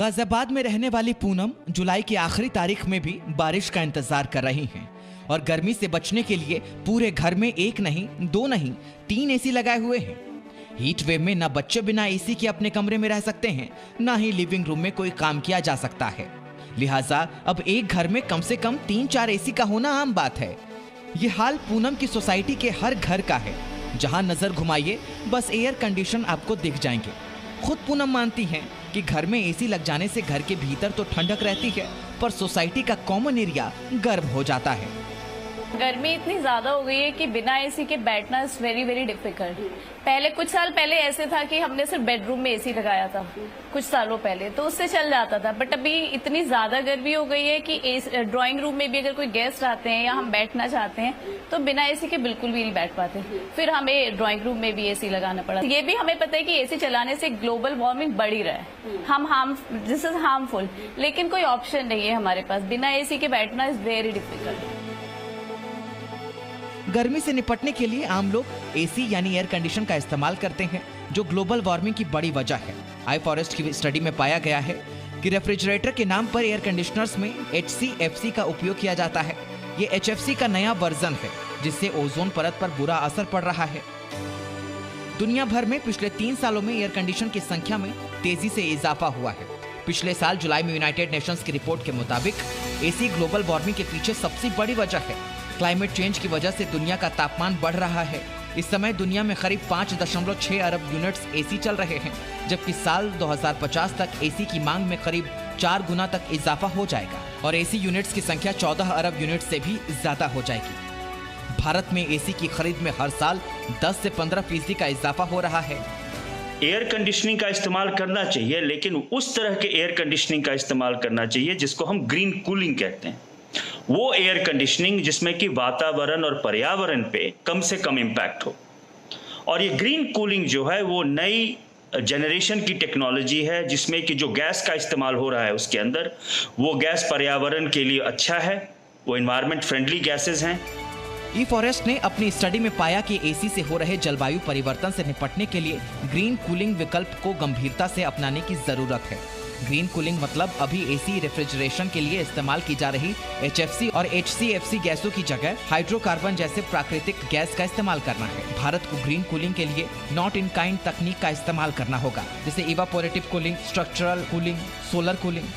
गाजियाबाद में रहने वाली पूनम जुलाई की आखिरी तारीख में भी बारिश का इंतजार कर रही हैं और गर्मी से बचने के लिए पूरे घर में एक नहीं, दो नहीं, 3 एसी लगाए हुए हैं। हीट वेव में न बच्चे बिना एसी के अपने कमरे में रह सकते हैं, न ही लिविंग रूम में कोई काम किया जा सकता है। लिहाजा अब एक घर में कम से कम 3-4 एसी का होना आम बात है। ये हाल पूनम की सोसाइटी के हर घर का है। जहां नजर घुमाइए बस एयर कंडीशन आपको दिख जाएंगे। खुद पूनम मानती हैं कि घर में एसी लग जाने से घर के भीतर तो ठंडक रहती है, पर सोसाइटी का कॉमन एरिया गर्म हो जाता है। गर्मी इतनी ज्यादा हो गई है कि बिना एसी के बैठना इज वेरी वेरी डिफिकल्ट। पहले कुछ साल पहले ऐसे था कि हमने सिर्फ बेडरूम में एसी लगाया था कुछ सालों पहले, तो उससे चल जाता था। बट अभी इतनी ज्यादा गर्मी हो गई है कि ड्राइंग रूम में भी अगर कोई गेस्ट आते हैं या हम बैठना चाहते हैं तो बिना एसी के बिल्कुल भी नहीं बैठ पाते। फिर हमें ड्राइंग रूम में भी एसी लगाना पड़ा। ये भी हमें पता है कि एसी चलाने से ग्लोबल वार्मिंग बढ़ ही रहा है, दिस इज हार्मफुल, लेकिन कोई ऑप्शन नहीं है हमारे पास। बिना एसी के बैठना इज वेरी डिफिकल्ट। गर्मी से निपटने के लिए आम लोग एसी यानी एयर कंडीशन का इस्तेमाल करते हैं, जो ग्लोबल वार्मिंग की बड़ी वजह है। iForest की स्टडी में पाया गया है कि रेफ्रिजरेटर के नाम पर एयर कंडीशनर्स में HCFC का उपयोग किया जाता है। ये HFC का नया वर्जन है, जिससे ओजोन परत पर बुरा असर पड़ रहा है। दुनिया भर में पिछले 3 सालों में एयर कंडीशन की संख्या में तेजी से इजाफा हुआ है। पिछले साल जुलाई में यूनाइटेड नेशंस की रिपोर्ट के मुताबिक एसी ग्लोबल वार्मिंग के पीछे सबसे बड़ी वजह है। क्लाइमेट चेंज की वजह से दुनिया का तापमान बढ़ रहा है। इस समय दुनिया में करीब 5.6 अरब यूनिट्स एसी चल रहे हैं, जबकि साल 2050 तक एसी की मांग में करीब 4 गुना तक इजाफा हो जाएगा और एसी यूनिट्स की संख्या 14 अरब यूनिट से भी ज्यादा हो जाएगी। भारत में एसी की खरीद में हर साल 10 से 15% का इजाफा हो रहा है। एयर कंडीशनिंग का इस्तेमाल करना चाहिए, लेकिन उस तरह के एयर कंडीशनिंग का इस्तेमाल करना चाहिए जिसको हम ग्रीन कूलिंग कहते हैं। वो एयर कंडीशनिंग जिसमें कि वातावरण और पर्यावरण पे कम से कम इम्पैक्ट हो। और ये ग्रीन कूलिंग जो है वो नई जनरेशन की टेक्नोलॉजी है, जिसमें कि जो गैस का इस्तेमाल हो रहा है उसके अंदर, वो गैस पर्यावरण के लिए अच्छा है, वो एनवायरमेंट फ्रेंडली गैसेज हैं। iForest ने अपनी स्टडी में पाया कि एसी से हो रहे जलवायु परिवर्तन से निपटने के लिए ग्रीन कूलिंग विकल्प को गंभीरता से अपनाने की जरूरत है। ग्रीन कूलिंग मतलब अभी एसी रेफ्रिजरेशन के लिए इस्तेमाल की जा रही HFC और HCFC गैसों की जगह हाइड्रोकार्बन जैसे प्राकृतिक गैस का इस्तेमाल करना है। भारत को ग्रीन कूलिंग के लिए नॉट इन काइंड तकनीक का इस्तेमाल करना होगा, जैसे evaporative cooling, structural cooling, solar cooling.